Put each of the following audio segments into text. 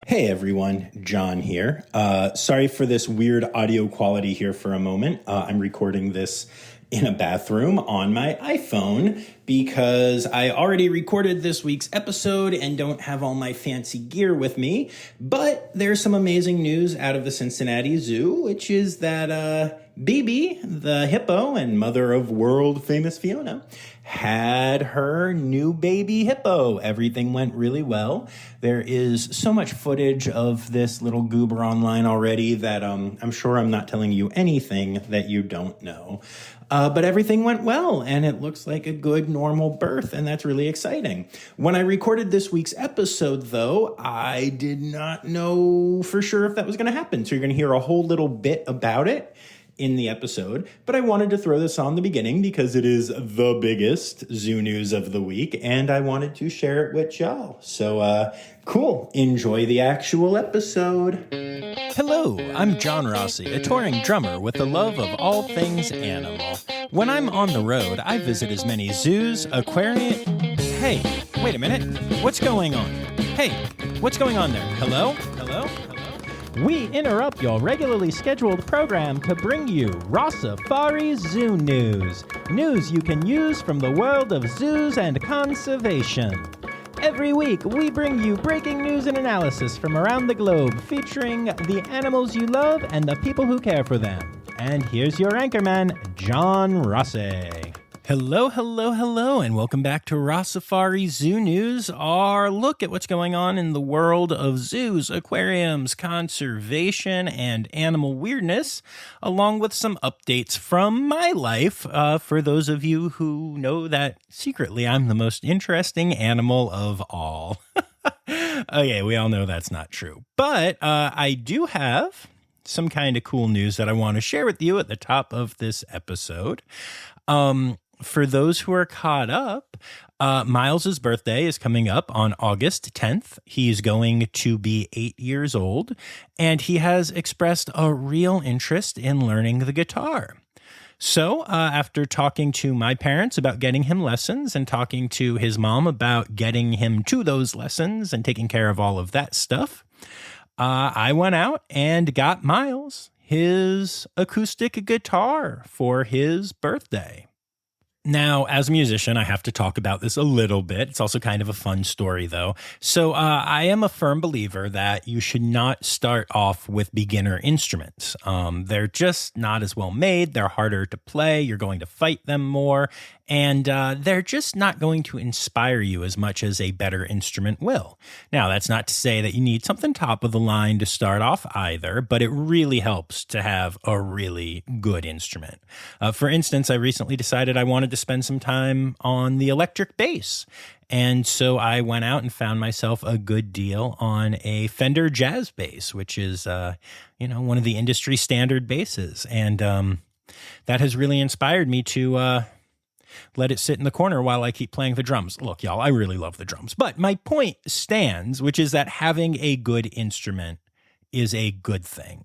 Hey everyone, John here. Sorry for this weird audio quality here for a moment. I'm recording this in a bathroom on my iPhone because I already recorded this week's episode and don't have all my fancy gear with me. But there's some amazing news out of the Cincinnati Zoo, which is that Bibi, the hippo and mother of world famous Fiona, had her new baby hippo. Everything went really well. There is so much footage of this little goober online already that I'm sure I'm not telling you anything that you don't know. But everything went well, and it looks like a good, normal birth, and that's really exciting. When I recorded this week's episode, though, I did not know for sure if that was going to happen. So you're going to hear a whole little bit about it in the episode, but I wanted to throw this on the beginning because it is the biggest zoo news of the week, and I wanted to share it with y'all. So, cool. Enjoy the actual episode. Hello, I'm John Rossi, a touring drummer with a love of all things animal. When I'm on the road, I visit as many zoos, aquariums... Hey, wait a minute. What's going on? Hey, what's going on there? Hello? Hello? We interrupt your regularly scheduled program to bring you Rossifari Zoo news. News you can use from the world of zoos and conservation. Every week, we bring you breaking news and analysis from around the globe featuring the animals you love and the people who care for them. And here's your anchorman, John Rossi. Hello, hello, hello, and welcome back to Rossifari Zoo News, our look at what's going on in the world of zoos, aquariums, conservation, and animal weirdness, along with some updates from my life for those of you who know that secretly I'm the most interesting animal of all. Okay, we all know that's not true, but I do have some kind of cool news that I want to share with you at the top of this episode. For those who are caught up, Miles's birthday is coming up on August 10th. He's going to be 8 years old, and he has expressed a real interest in learning the guitar. So after talking to my parents about getting him lessons and talking to his mom about getting him to those lessons and taking care of all of that stuff, I went out and got Miles his acoustic guitar for his birthday. Now, as a musician, I have to talk about this a little bit. It's also kind of a fun story, though. So I am a firm believer that you should not start off with beginner instruments. They're just not as well made. They're harder to play. You're going to fight them more. And they're just not going to inspire you as much as a better instrument will. Now, that's not to say that you need something top of the line to start off either, but it really helps to have a really good instrument. For instance, I recently decided I wanted to spend some time on the electric bass. And so I went out and found myself a good deal on a Fender Jazz bass, which is, one of the industry standard basses. And that has really inspired me to let it sit in the corner while I keep playing the drums. Look, y'all, I really love the drums. But my point stands, which is that having a good instrument is a good thing.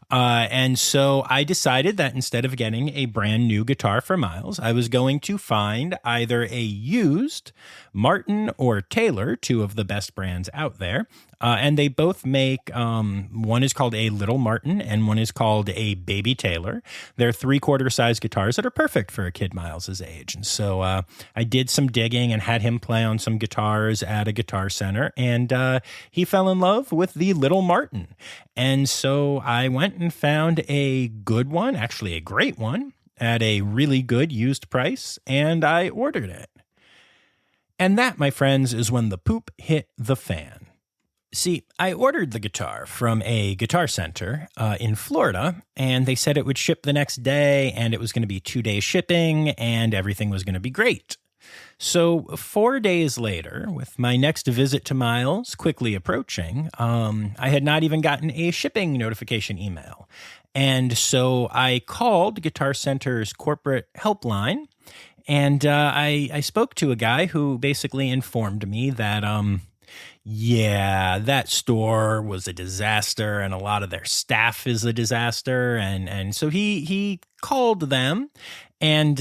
And so I decided that instead of getting a brand new guitar for Miles, I was going to find either a used Martin or Taylor, two of the best brands out there. And they both make, one is called a Little Martin and one is called a Baby Taylor. They're 3/4 size guitars that are perfect for a kid Miles's age. And so I did some digging and had him play on some guitars at a guitar center. And he fell in love with the Little Martin. And so I went and found a good one, actually a great one, at a really good used price, and I ordered it. And that, my friends, is when the poop hit the fan. See, I ordered the guitar from a guitar center in Florida, and they said it would ship the next day, and it was going to be 2-day shipping, and everything was going to be great. So 4 days later, with my next visit to Miles quickly approaching, I had not even gotten a shipping notification email. And so I called Guitar Center's corporate helpline, and I spoke to a guy who basically informed me that, that store was a disaster and a lot of their staff is a disaster. And so he called them, and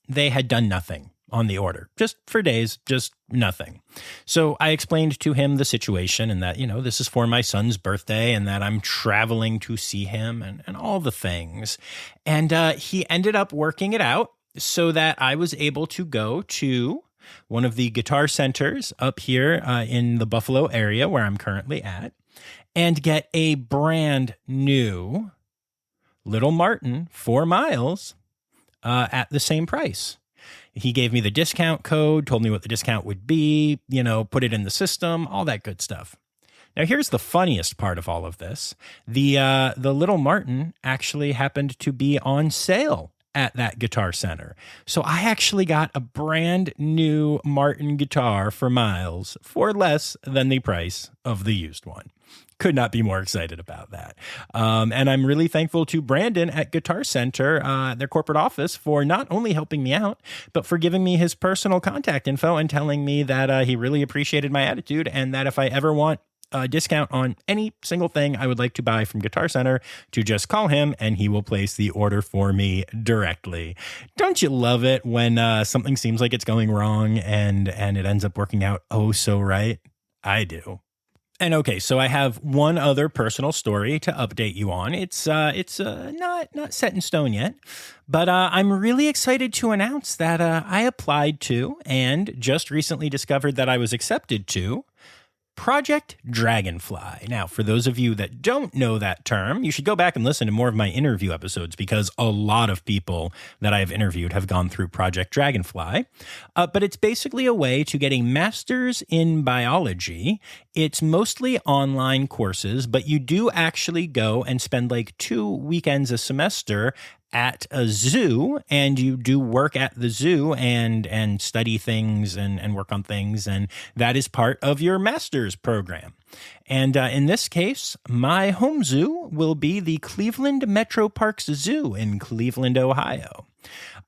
they had done nothing on the order, just for days, just nothing. So I explained to him the situation and that, this is for my son's birthday and that I'm traveling to see him and all the things. And he ended up working it out so that I was able to go to one of the guitar centers up here in the Buffalo area where I'm currently at and get a brand new Little Martin 4 Miles at the same price. He gave me the discount code, told me what the discount would be, put it in the system, all that good stuff. Now, here's the funniest part of all of this. The Little Martin actually happened to be on sale at that guitar center. So I actually got a brand new Martin guitar for Miles for less than the price of the used one. Could not be more excited about that. And I'm really thankful to Brandon at Guitar Center, their corporate office, for not only helping me out, but for giving me his personal contact info and telling me that he really appreciated my attitude and that if I ever want a discount on any single thing I would like to buy from Guitar Center, to just call him and he will place the order for me directly. Don't you love it when something seems like it's going wrong and it ends up working out oh so right? I do. And okay, so I have one other personal story to update you on. It's not set in stone yet, but I'm really excited to announce that I applied to and just recently discovered that I was accepted to Project Dragonfly. Now, for those of you that don't know that term, you should go back and listen to more of my interview episodes because a lot of people that I have interviewed have gone through Project Dragonfly. But it's basically a way to get a master's in biology. It's mostly online courses, but you do actually go and spend like 2 weekends a semester at a zoo, and you do work at the zoo and study things and work on things, and that is part of your master's program. And in this case, my home zoo will be the Cleveland Metro Parks Zoo in Cleveland, Ohio.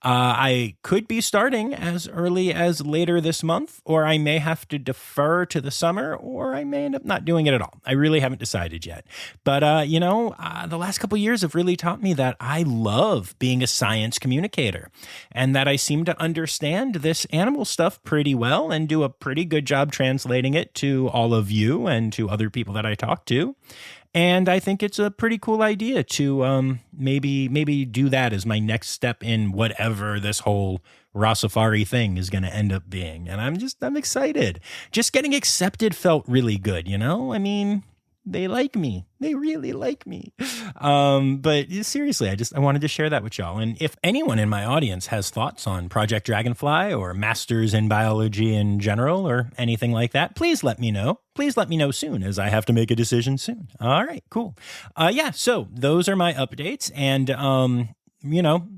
I could be starting as early as later this month, or I may have to defer to the summer, or I may end up not doing it at all. I really haven't decided yet. But, the last couple years have really taught me that I love being a science communicator and that I seem to understand this animal stuff pretty well and do a pretty good job translating it to all of you and to other people that I talk to. And I think it's a pretty cool idea to maybe do that as my next step in whatever this whole Rossifari thing is going to end up being. And I'm excited. Just getting accepted felt really good, I mean, they like me. They really like me. But seriously, I wanted to share that with y'all. And if anyone in my audience has thoughts on Project Dragonfly or Masters in Biology in general or anything like that, please let me know. Please let me know soon, as I have to make a decision soon. All right, cool. So those are my updates. And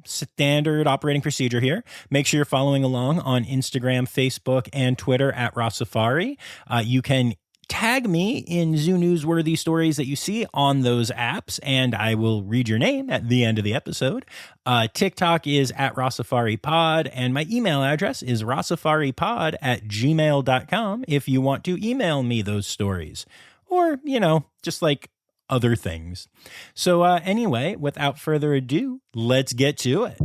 standard operating procedure here. Make sure you're following along on Instagram, Facebook, and Twitter at Rossifari. You can tag me in Zoo Newsworthy stories that you see on those apps, and I will read your name at the end of the episode. TikTok is at RossifariPod, and my email address is rossifaripod@gmail.com if you want to email me those stories. Or, just like other things. So anyway, without further ado, let's get to it.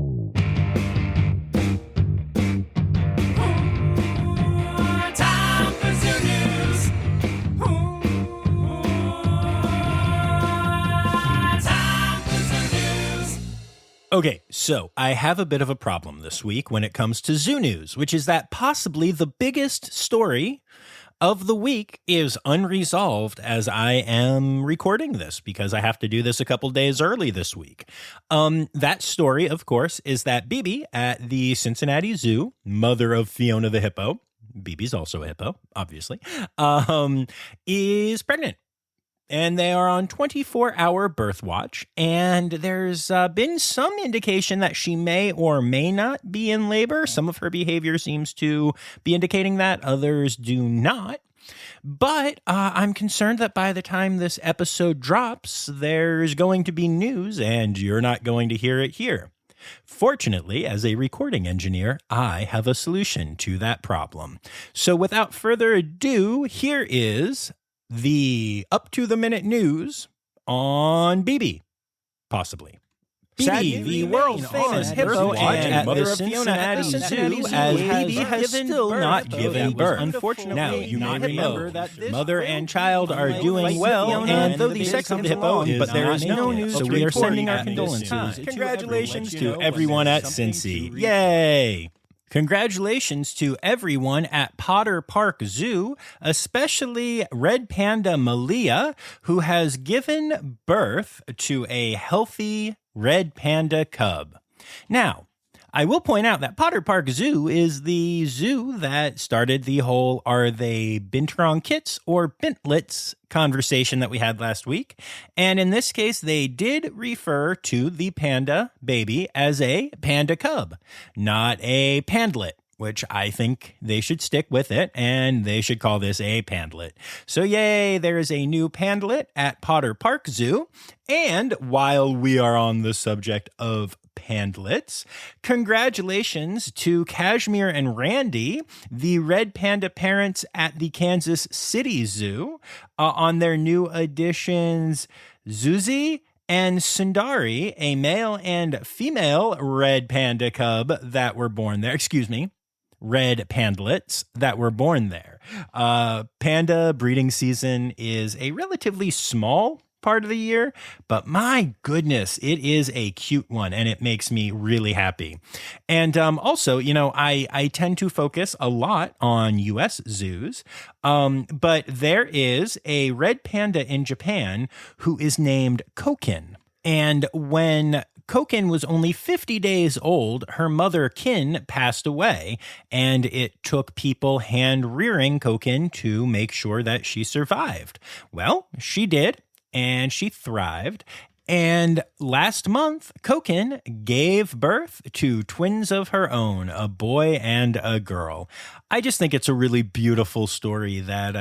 Okay, so I have a bit of a problem this week when it comes to zoo news, which is that possibly the biggest story of the week is unresolved as I am recording this because I have to do this a couple days early this week. That story, of course, is that Bibi at the Cincinnati Zoo, mother of Fiona the hippo, Bibi's also a hippo, obviously, is pregnant. And they are on 24-hour birth watch, and there's been some indication that she may or may not be in labor. Some of her behavior seems to be indicating that, others do not. But I'm concerned that by the time this episode drops, there's going to be news, and you're not going to hear it here. Fortunately, as a recording engineer, I have a solution to that problem. So without further ado, here is the up-to-the-minute news on Bibi, possibly. Bibi, the world-famous hippo at the Cincinnati Zoo, as Bibi has still not given birth. Unfortunately, now you may remember that mother and child are doing well, and though the sex of the hippo is but there is no news, so we are sending our condolences. Congratulations to everyone at Cincy. Yay! Congratulations to everyone at Potter Park Zoo, especially red panda Malia, who has given birth to a healthy red panda cub. Now, I will point out that Potter Park Zoo is the zoo that started the whole are they binturong kits or bintlets conversation that we had last week. And in this case, they did refer to the panda baby as a panda cub, not a pandlet, which I think they should stick with it, and they should call this a pandlet. So yay, there is a new pandlet at Potter Park Zoo. And while we are on the subject of pandlets, congratulations to Kashmir and Randy, the red panda parents at the Kansas City Zoo, on their new additions, Zuzi and Sundari, a male and female red panda cub that were born there. Red pandlets that were born there. Panda breeding season is a relatively small part of the year, but my goodness, it is a cute one, and it makes me really happy. And also, I tend to focus a lot on U.S. zoos, but there is a red panda in Japan who is named Kokin. And when Kokin was only 50 days old, her mother, Kin, passed away, and it took people hand-rearing Kokin to make sure that she survived. Well, she did, and she thrived. And last month, Kokin gave birth to twins of her own, a boy and a girl. I just think it's a really beautiful story that,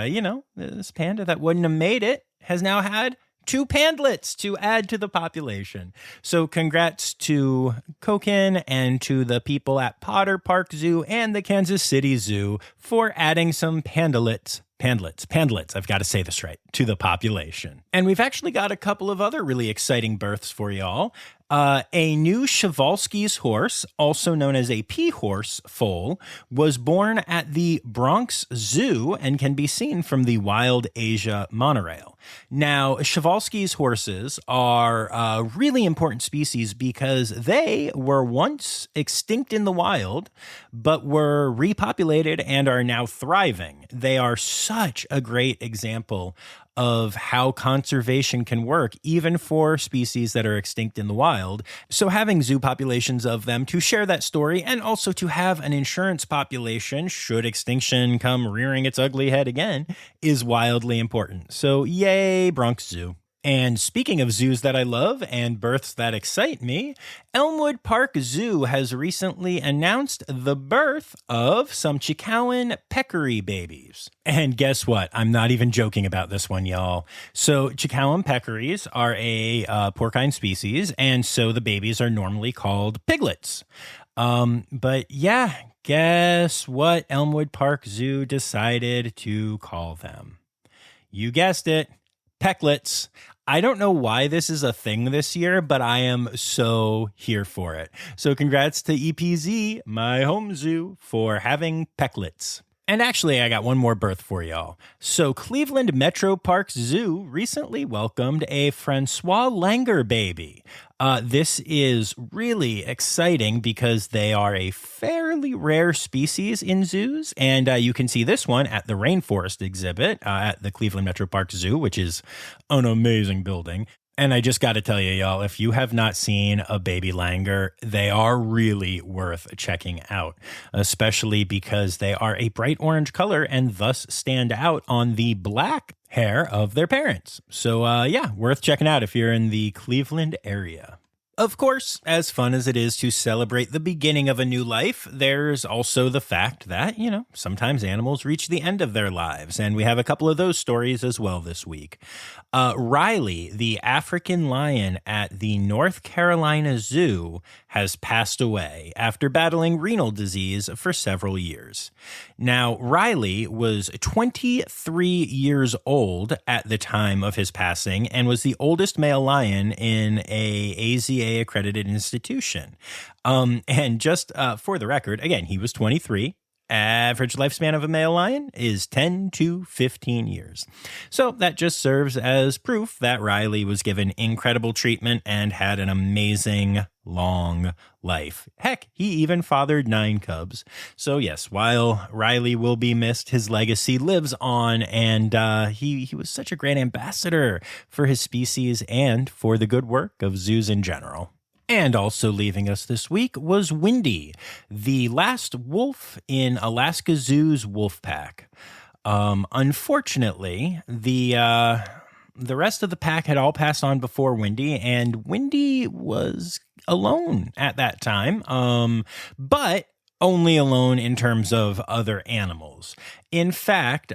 this panda that wouldn't have made it has now had 2 pandlets to add to the population. So congrats to Kokin and to the people at Potter Park Zoo and the Kansas City Zoo for adding some pandlets, I've got to say this right, to the population. And we've actually got a couple of other really exciting births for y'all. A new Przewalski's horse, also known as a pea horse foal, was born at the Bronx Zoo and can be seen from the Wild Asia monorail. Now, Przewalski's horses are a really important species because they were once extinct in the wild, but were repopulated and are now thriving. They are such a great example of how conservation can work, even for species that are extinct in the wild. So having zoo populations of them to share that story, and also to have an insurance population, should extinction come rearing its ugly head again, is wildly important. So yay, Bronx Zoo. And speaking of zoos that I love and births that excite me, Elmwood Park Zoo has recently announced the birth of some Chickawan peccary babies. And guess what? I'm not even joking about this one, y'all. So Chickawan peccaries are a porcine species, and so the babies are normally called piglets. But yeah, guess what Elmwood Park Zoo decided to call them? You guessed it. Pecklets. I don't know why this is a thing this year, but I am so here for it. So congrats to EPZ, my home zoo, for having pecklets. And actually, I got one more birth for y'all. So Cleveland Metro Park Zoo recently welcomed a Francois Langer baby. This is really exciting because they are a fairly rare species in zoos. And you can see this one at the Rainforest exhibit at the Cleveland Metro Park Zoo, which is an amazing building. And I just got to tell you, y'all, if you have not seen a baby Langer, they are really worth checking out, especially because they are a bright orange color and thus stand out on the black hair of their parents. So, yeah, worth checking out if you're in the Cleveland area. Of course, as fun as it is to celebrate the beginning of a new life, there's also the fact that, sometimes animals reach the end of their lives, and we have a couple of those stories as well this week. Riley, the African lion at the North Carolina Zoo, has passed away after battling renal disease for several years. Now, Riley was 23 years old at the time of his passing and was the oldest male lion in a AZA-accredited institution. And just for the record, again, he was 23. Average lifespan of a male lion is 10 to 15 years. So that just serves as proof that Riley was given incredible treatment and had an amazing long life. Heck, he even fathered 9 cubs. So yes, while Riley will be missed, his legacy lives on, and he was such a great ambassador for his species and for the good work of zoos in general. And also leaving us this week was Windy, the last wolf in Alaska Zoo's wolf pack. Unfortunately, the rest of the pack had all passed on before Windy, and Windy was alone at that time, but only alone in terms of other animals. In fact,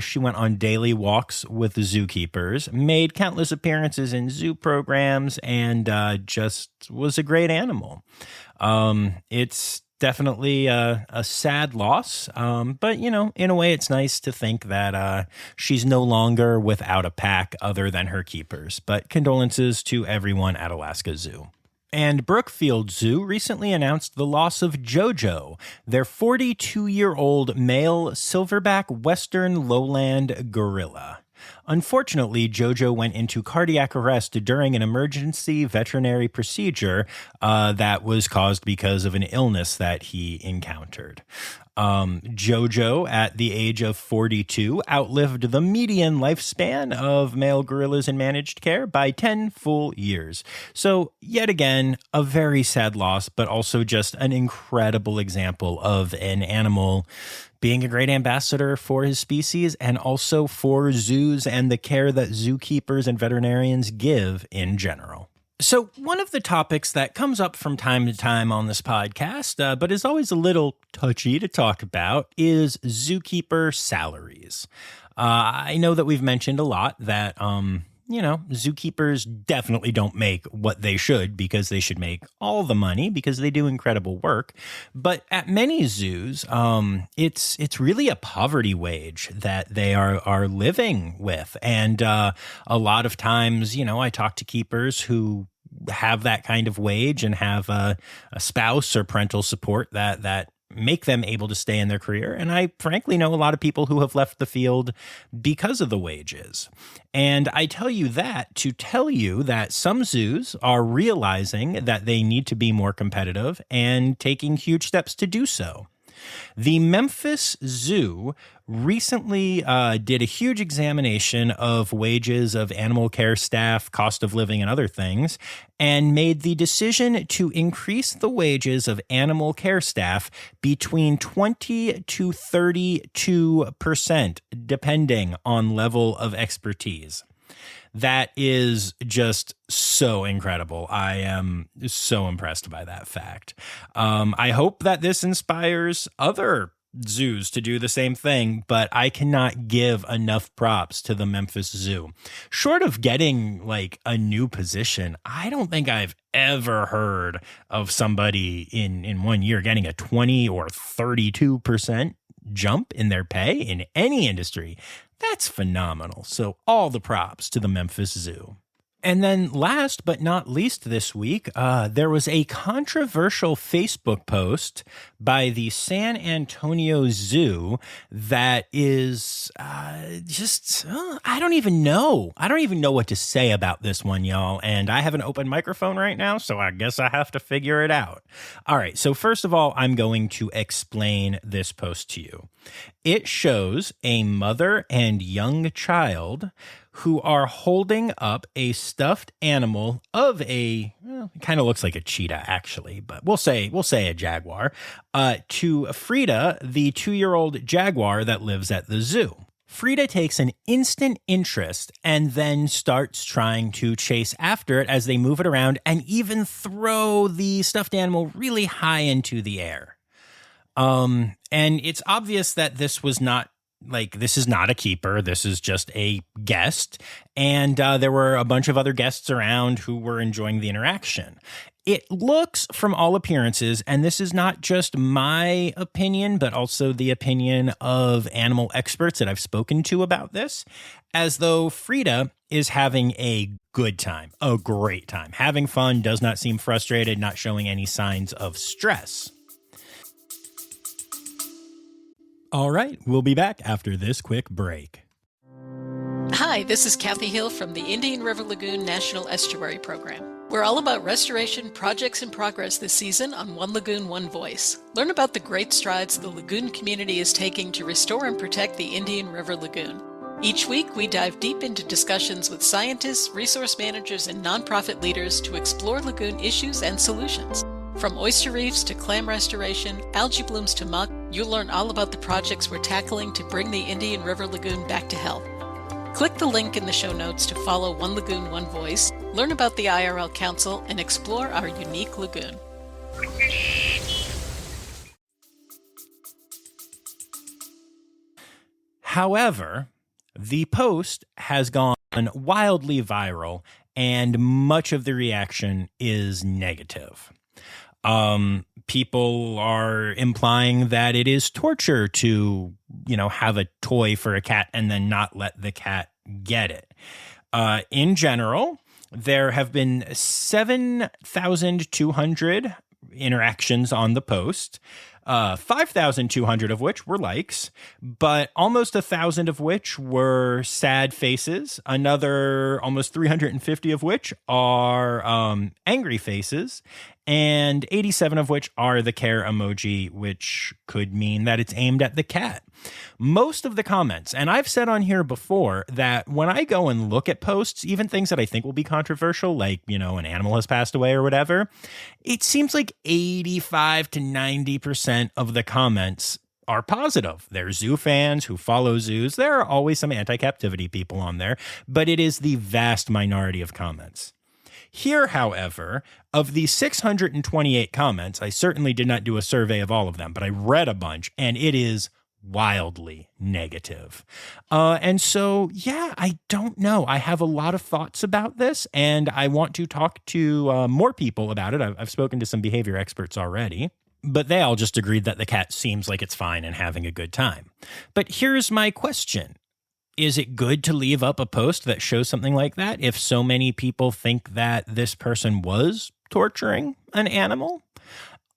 she went on daily walks with the zookeepers, made countless appearances in zoo programs, and just was a great animal. It's definitely a sad loss, but, you know, in a way, it's nice to think that she's no longer without a pack other than her keepers. But condolences to everyone at Alaska Zoo. And Brookfield Zoo recently announced the loss of Jojo, their 42-year-old male silverback western lowland gorilla. Unfortunately, Jojo went into cardiac arrest during an emergency veterinary procedure that was caused because of an illness that he encountered. Jojo, at the age of 42, outlived the median lifespan of male gorillas in managed care by 10 full years. So, yet again, a very sad loss, but also just an incredible example of an animal being a great ambassador for his species and also for zoos and the care that zookeepers and veterinarians give in general. So one of the topics that comes up from time to time on this podcast, but is always a little touchy to talk about, is zookeeper salaries. I know that we've mentioned a lot that, zookeepers definitely don't make what they should because they should make all the money because they do incredible work. But at many zoos, it's really a poverty wage that they are living with. And a lot of times, I talk to keepers who have that kind of wage and have a spouse or parental support that make them able to stay in their career. And I frankly know a lot of people who have left the field because of the wages. And I tell you that to tell you that some zoos are realizing that they need to be more competitive and taking huge steps to do so. The Memphis Zoo recently did a huge examination of wages of animal care staff, cost of living, and other things, and made the decision to increase the wages of animal care staff between 20 to 32%, depending on level of expertise. That is just so incredible. I am so impressed by that fact. I hope that this inspires other zoos to do the same thing, but I cannot give enough props to the Memphis Zoo. Short of getting like a new position, I don't think I've ever heard of somebody in 1 year getting a 20 or 32% jump in their pay in any industry. That's phenomenal. So all the props to the Memphis Zoo. And then last but not least this week, there was a controversial Facebook post by the San Antonio Zoo that is I don't even know. I don't even know what to say about this one, y'all. And I have an open microphone right now, so I guess I have to figure it out. All right. So first of all, I'm going to explain this post to you. It shows a mother and young child who are holding up a stuffed animal of it kind of looks like a cheetah actually, but we'll say a jaguar, to Frida, the 2-year-old jaguar that lives at the zoo. Frida takes an instant interest and then starts trying to chase after it as they move it around and even throw the stuffed animal really high into the air. And it's obvious that this was not Like, this is not a keeper. This is just a guest. And there were a bunch of other guests around who were enjoying the interaction. It looks, from all appearances, and this is not just my opinion, but also the opinion of animal experts that I've spoken to about this, as though Frida is having a good time, a great time, having fun, does not seem frustrated, not showing any signs of stress. All right, we'll be back after this quick break. Hi, this is Kathy Hill from the Indian River Lagoon National Estuary Program. We're all about restoration projects in progress this season on One Lagoon, One Voice. Learn about the great strides the lagoon community is taking to restore and protect the Indian River Lagoon. Each week, we dive deep into discussions with scientists, resource managers, and nonprofit leaders to explore lagoon issues and solutions. From oyster reefs to clam restoration, algae blooms to muck, you'll learn all about the projects we're tackling to bring the Indian River Lagoon back to health. Click the link in the show notes to follow One Lagoon, One Voice, learn about the IRL Council, and explore our unique lagoon. However, the post has gone wildly viral, and much of the reaction is negative. People are implying that it is torture to, have a toy for a cat and then not let the cat get it. In general, there have been 7,200 interactions on the post, 5,200 of which were likes, but almost 1,000 of which were sad faces, another almost 350 of which are angry faces, and 87 of which are the care emoji, which could mean that it's aimed at the cat. Most of the comments, and I've said on here before that when I go and look at posts, even things that I think will be controversial, like, an animal has passed away or whatever, it seems like 85 to 90% of the comments are positive. They're zoo fans who follow zoos. There are always some anti-captivity people on there, but it is the vast minority of comments. Here, however, of the 628 comments, I certainly did not do a survey of all of them, but I read a bunch, and it is wildly negative. And so, I don't know. I have a lot of thoughts about this, and I want to talk to more people about it. I've spoken to some behavior experts already, but they all just agreed that the cat seems like it's fine and having a good time. But here's my question. Is it good to leave up a post that shows something like that if so many people think that this person was torturing an animal?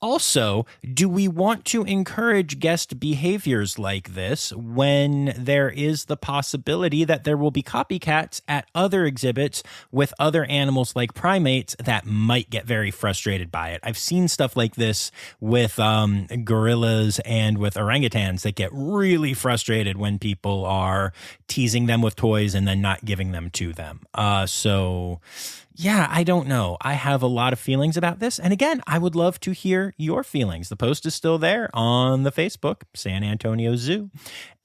Also, do we want to encourage guest behaviors like this when there is the possibility that there will be copycats at other exhibits with other animals like primates that might get very frustrated by it? I've seen stuff like this with gorillas and with orangutans that get really frustrated when people are teasing them with toys and then not giving them to them. I don't know. I have a lot of feelings about this. And again, I would love to hear your feelings. The post is still there on the Facebook, San Antonio Zoo.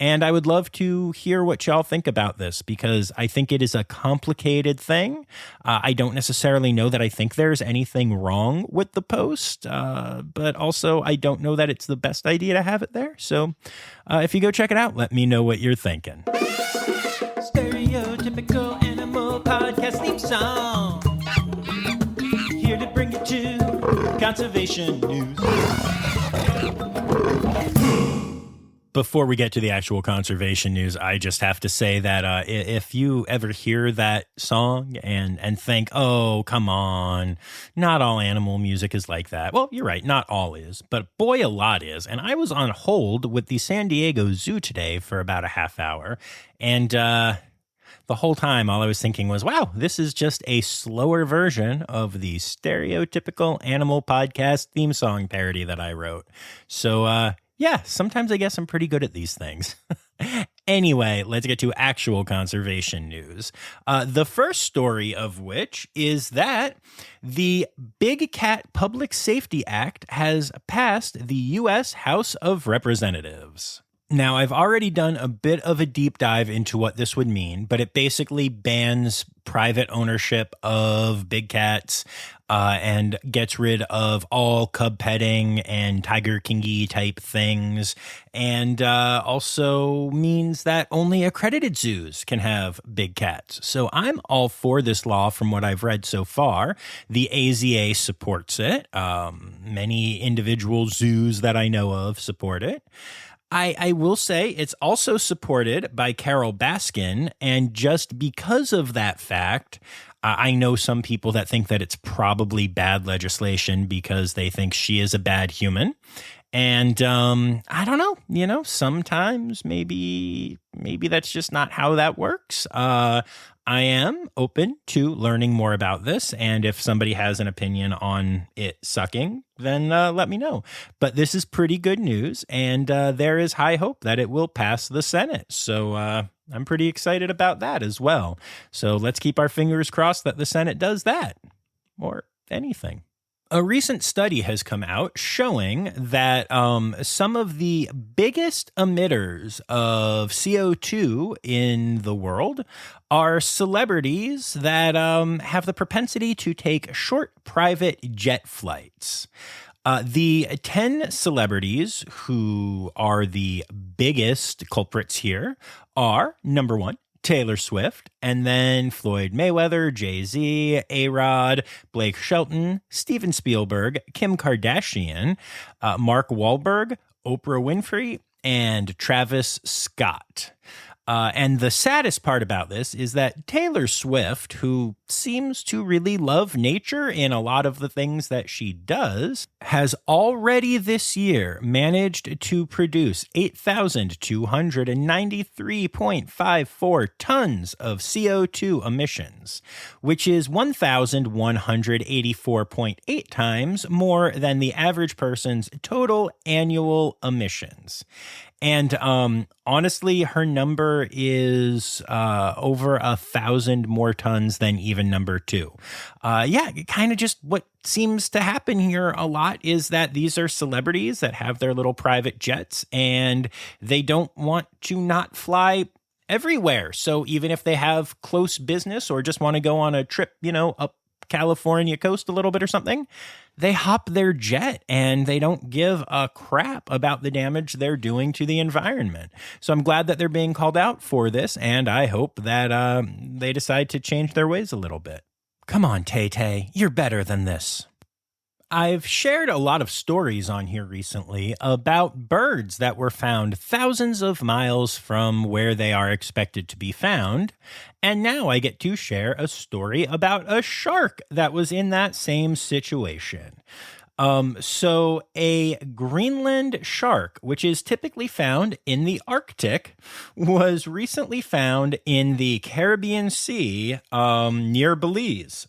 And I would love to hear what y'all think about this because I think it is a complicated thing. I don't necessarily know that I think there's anything wrong with the post, but also I don't know that it's the best idea to have it there. So if you go check it out, let me know what you're thinking. Stereotypical animal podcast theme song. Here to bring you to conservation news. Before we get to the actual conservation news, I just have to say that if you ever hear that song and think, oh, come on, not all animal music is like that. Well, you're right, not all is, but boy, a lot is. And I was on hold with the San Diego Zoo today for about a half hour, and the whole time, all I was thinking was, wow, this is just a slower version of the stereotypical animal podcast theme song parody that I wrote. So, sometimes I guess I'm pretty good at these things. Anyway, let's get to actual conservation news. The first story of which is that the Big Cat Public Safety Act has passed the U.S. House of Representatives. Now, I've already done a bit of a deep dive into what this would mean, but it basically bans private ownership of big cats and gets rid of all cub petting and Tiger Kingy type things, and also means that only accredited zoos can have big cats. So I'm all for this law from what I've read so far. The AZA supports it. Many individual zoos that I know of support it. I will say it's also supported by Carol Baskin, and just because of that fact, I know some people that think that it's probably bad legislation because they think she is a bad human. And I don't know, sometimes maybe that's just not how that works. I am open to learning more about this, and if somebody has an opinion on it sucking, then let me know. But this is pretty good news, and there is high hope that it will pass the Senate. So I'm pretty excited about that as well. So let's keep our fingers crossed that the Senate does that, or anything. A recent study has come out showing that some of the biggest emitters of CO2 in the world are celebrities that have the propensity to take short private jet flights. The 10 celebrities who are the biggest culprits here are, number one, Taylor Swift, and then Floyd Mayweather, Jay-Z, A-Rod, Blake Shelton, Steven Spielberg, Kim Kardashian, Mark Wahlberg, Oprah Winfrey, and Travis Scott. And the saddest part about this is that Taylor Swift, who seems to really love nature in a lot of the things that she does, has already this year managed to produce 8,293.54 tons of CO2 emissions, which is 1,184.8 times more than the average person's total annual emissions. And honestly, her number is over 1,000 more tons than even number two. Kind of just what seems to happen here a lot is that these are celebrities that have their little private jets, and they don't want to not fly everywhere. So even if they have close business or just want to go on a trip, up California coast a little bit or something, they hop their jet and they don't give a crap about the damage they're doing to the environment. So I'm glad that they're being called out for this, and I hope that they decide to change their ways a little bit. Come on, Tay-Tay, you're better than this. I've shared a lot of stories on here recently about birds that were found thousands of miles from where they are expected to be found. And now I get to share a story about a shark that was in that same situation. So a Greenland shark, which is typically found in the Arctic, was recently found in the Caribbean Sea near Belize.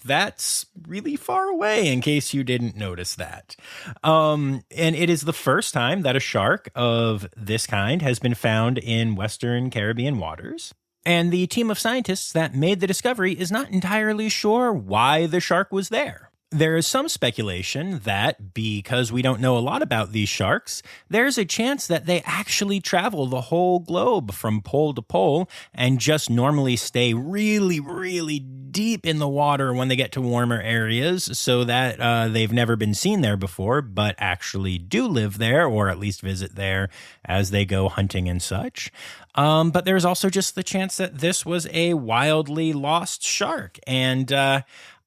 That's really far away, in case you didn't notice that. And it is the first time that a shark of this kind has been found in Western Caribbean waters. And the team of scientists that made the discovery is not entirely sure why the shark was there. There is some speculation that because we don't know a lot about these sharks, there's a chance that they actually travel the whole globe from pole to pole and just normally stay really, really deep in the water when they get to warmer areas, so that they've never been seen there before, but actually do live there, or at least visit there as they go hunting and such. But there's also just the chance that this was a wildly lost shark. And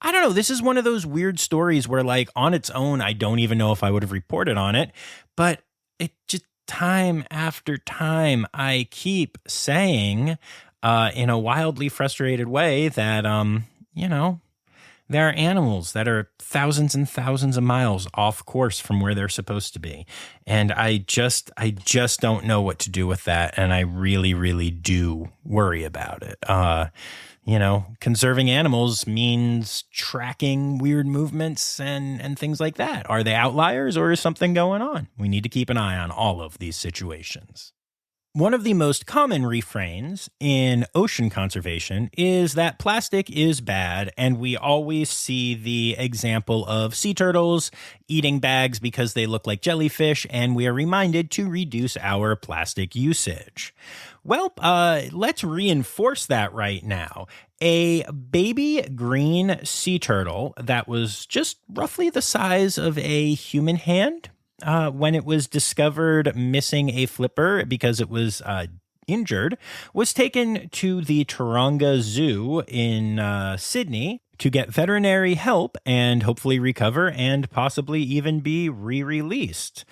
I don't know, this is one of those weird stories where, like, on its own, I don't even know if I would have reported on it, but it just time after time, I keep saying in a wildly frustrated way that, there are animals that are thousands and thousands of miles off course from where they're supposed to be. And I just don't know what to do with that. And I really, really do worry about it. Conserving animals means tracking weird movements and things like that. Are they outliers, or is something going on? We need to keep an eye on all of these situations. One of the most common refrains in ocean conservation is that plastic is bad, and we always see the example of sea turtles eating bags because they look like jellyfish, and we are reminded to reduce our plastic usage. Well, let's reinforce that right now. A baby green sea turtle that was just roughly the size of a human hand, when it was discovered missing a flipper because it was injured, was taken to the Taronga Zoo in Sydney to get veterinary help and hopefully recover and possibly even be re-released.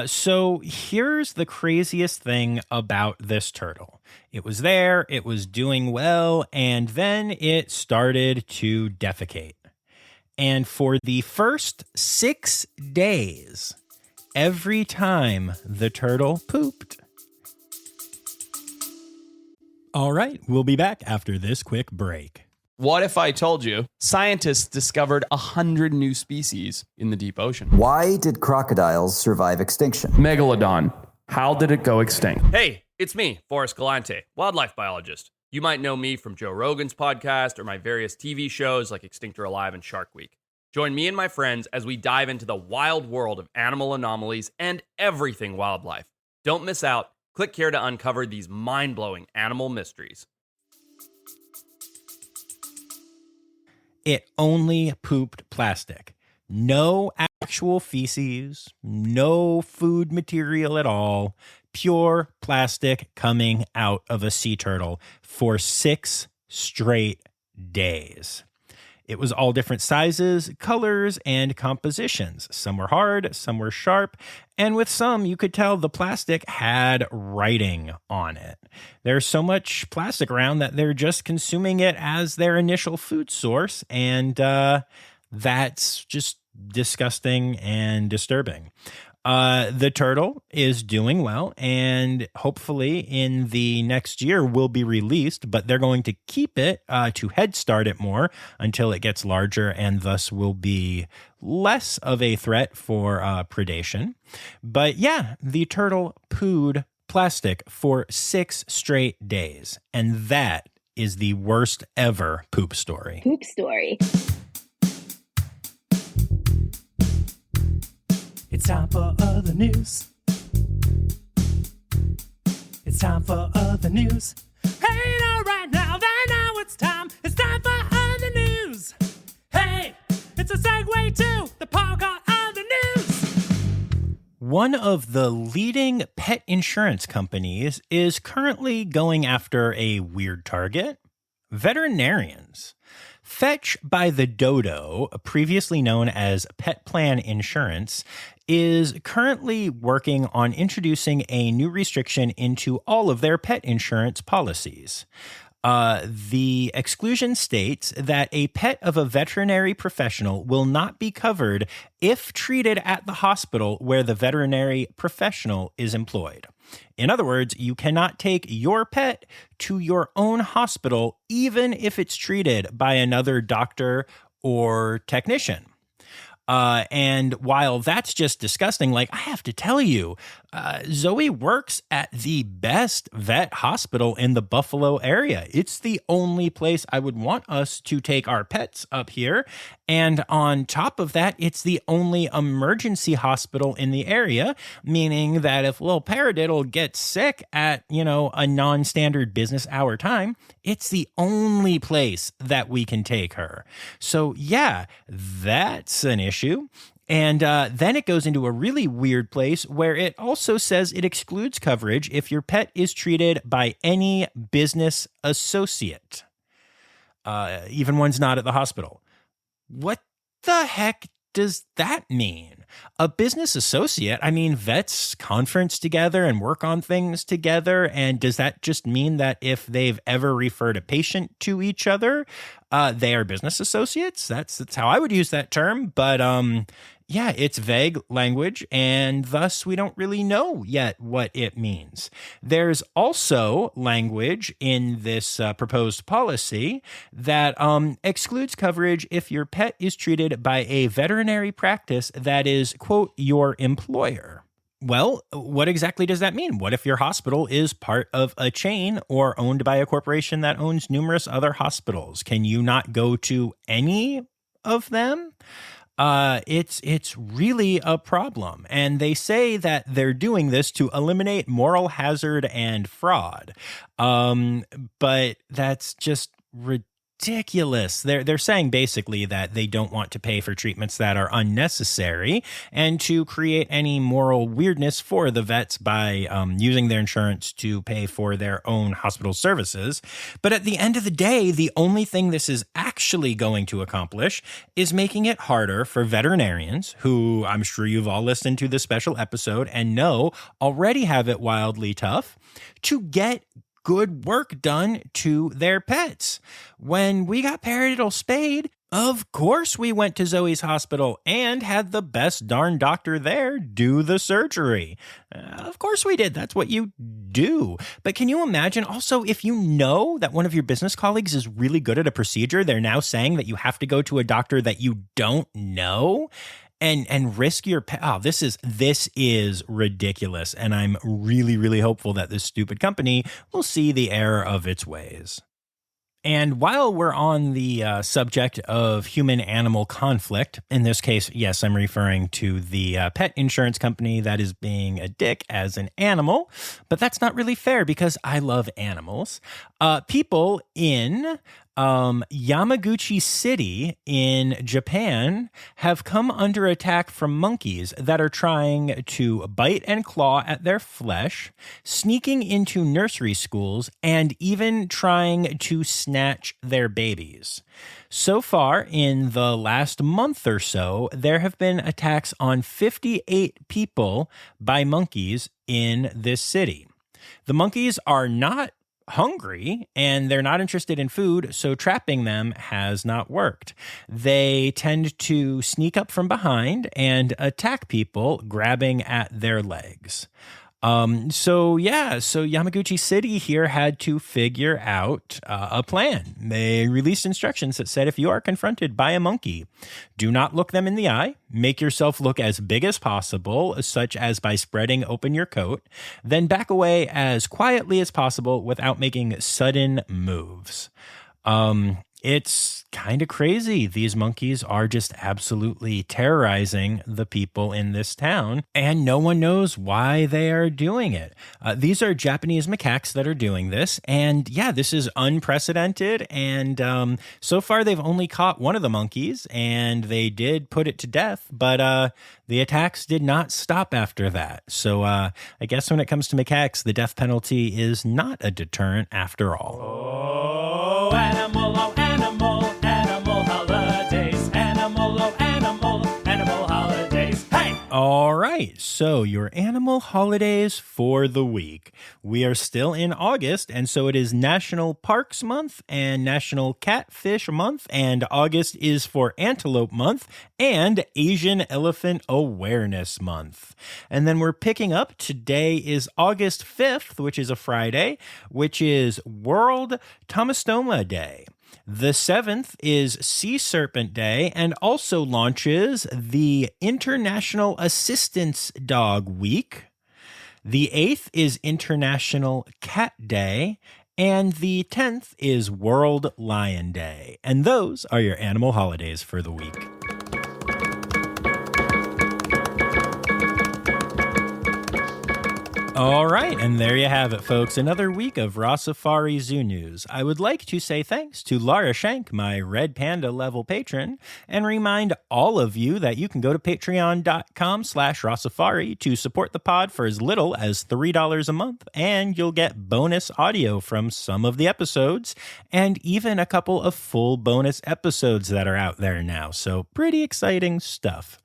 So here's the craziest thing about this turtle. It was there, it was doing well, and then it started to defecate. And for the first 6 days, every time the turtle pooped. All right, we'll be back after this quick break. What if I told you scientists discovered 100 new species in the deep ocean? Why did crocodiles survive extinction? Megalodon. How did it go extinct? Hey, it's me, Forrest Galante, wildlife biologist. You might know me from Joe Rogan's podcast or my various TV shows like Extinct or Alive and Shark Week. Join me and my friends as we dive into the wild world of animal anomalies and everything wildlife. Don't miss out. Click here to uncover these mind-blowing animal mysteries. It only pooped plastic. No actual feces, no food material at all. Pure plastic coming out of a sea turtle for 6 straight days. It was all different sizes, colors, and compositions. Some were hard, some were sharp, and with some, you could tell the plastic had writing on it. There's so much plastic around that they're just consuming it as their initial food source, and that's just disgusting and disturbing. The turtle is doing well, and hopefully in the next year will be released, but they're going to keep it to head start it more until it gets larger and thus will be less of a threat for predation. But yeah, the turtle pooed plastic for 6 straight days, and that is the worst ever poop story. Poop story. It's time for other news. It's time for other news. Hey, now, right now, it's time. It's time for other news. Hey, it's a segue to the part called other news. One of the leading pet insurance companies is currently going after a weird target: veterinarians. Fetch by the Dodo, previously known as Pet Plan Insurance, is currently working on introducing a new restriction into all of their pet insurance policies. The exclusion states that a pet of a veterinary professional will not be covered if treated at the hospital where the veterinary professional is employed. In other words, you cannot take your pet to your own hospital, even if it's treated by another doctor or technician. And while that's just disgusting, like, I have to tell you, Zoe works at the best vet hospital in the Buffalo area. It's the only place I would want us to take our pets up here. And on top of that, it's the only emergency hospital in the area, meaning that if little paradiddle gets sick at, a non-standard business hour time, it's the only place that we can take her. So yeah, that's an issue. And then it goes into a really weird place where it also says it excludes coverage if your pet is treated by any business associate, even one's not at the hospital. What the heck does that mean? A business associate? I mean, vets conference together and work on things together. And does that just mean that if they've ever referred a patient to each other, they are business associates? That's how I would use that term. But yeah, it's vague language, and thus we don't really know yet what it means. There's also language in this proposed policy that excludes coverage if your pet is treated by a veterinary practice that is, quote, your employer. Well, what exactly does that mean? What if your hospital is part of a chain or owned by a corporation that owns numerous other hospitals? Can you not go to any of them? It's really a problem. And they say that they're doing this to eliminate moral hazard and fraud. But that's just ridiculous. They're saying basically that they don't want to pay for treatments that are unnecessary and to create any moral weirdness for the vets by using their insurance to pay for their own hospital services. But at the end of the day, the only thing this is actually going to accomplish is making it harder for veterinarians, who I'm sure you've all listened to this special episode and know already have it wildly tough, to get good work done to their pets. When we got parietal spayed, of course we went to Zoe's hospital and had the best darn doctor there do the surgery. Of course we did. That's what you do. But can you imagine also if you know that one of your business colleagues is really good at a procedure, they're now saying that you have to go to a doctor that you don't know? And risk your pet. Oh, this is ridiculous. And I'm really, really hopeful that this stupid company will see the error of its ways. And while we're on the subject of human-animal conflict, in this case, yes, I'm referring to the pet insurance company that is being a dick as an animal, but that's not really fair because I love animals. People in Yamaguchi City in Japan have come under attack from monkeys that are trying to bite and claw at their flesh, sneaking into nursery schools, and even trying to snatch their babies. So far, in the last month or so, there have been attacks on 58 people by monkeys in this city. The monkeys are not hungry and they're not interested in food, so trapping them has not worked. They tend to sneak up from behind and attack people, grabbing at their legs. So Yamaguchi City here had to figure out a plan. They released instructions that said if you are confronted by a monkey, do not look them in the eye, make yourself look as big as possible, such as by spreading open your coat, then back away as quietly as possible without making sudden moves. It's kind of crazy. These monkeys are just absolutely terrorizing the people in this town, and no one knows why they are doing it. These are Japanese macaques that are doing this, and yeah, this is unprecedented, and so far they've only caught one of the monkeys, and they did put it to death, but the attacks did not stop after that. So I guess when it comes to macaques, the death penalty is not a deterrent after all. Oh, animal holidays. Animal holidays. Hey! All right, so your animal holidays for the week. We are still in August, and so it is National Parks Month and National Catfish Month, and August is for Antelope Month and Asian Elephant Awareness Month. And then we're picking up, today is August 5th, which is a Friday, which is World Tomastoma Day. The 7th is Sea Serpent Day and also launches the International Assistance Dog Week. The 8th is International Cat Day. And the 10th is World Lion Day. And those are your animal holidays for the week. All right, and there you have it, folks. Another week of Rossifari Zoo news. I would like to say thanks to Laura Shank, my Red Panda level patron, and remind all of you that you can go to patreon.com/Rossifari to support the pod for as little as $3 a month, and you'll get bonus audio from some of the episodes, and even a couple of full bonus episodes that are out there now. So pretty exciting stuff.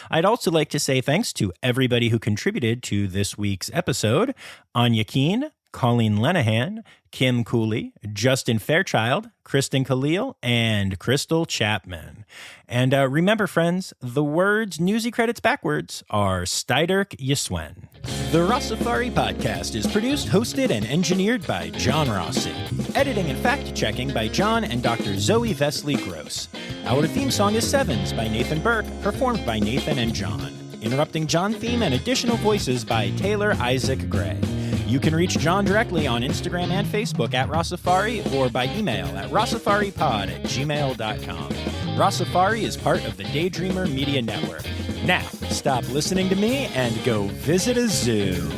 I'd also like to say thanks to everybody who contributed to this week's episode: Anya Keene, Colleen Lenahan, Kim Cooley, Justin Fairchild, Kristen Khalil, and Crystal Chapman. And remember, friends, the words Newsy credits backwards are Steiderk Yiswen. The Rossifari podcast is produced, hosted, and engineered by John Rossi. Editing and fact-checking by John and Dr. Zoe Vesley Gross. Our theme song is Sevens by Nathan Burke, performed by Nathan and John. Interrupting John theme and additional voices by Taylor Isaac Gray. You can reach John directly on Instagram and Facebook at Rossifari or by email at rossifaripod@gmail.com. Rossifari is part of the Daydreamer Media Network. Now, stop listening to me and go visit a zoo.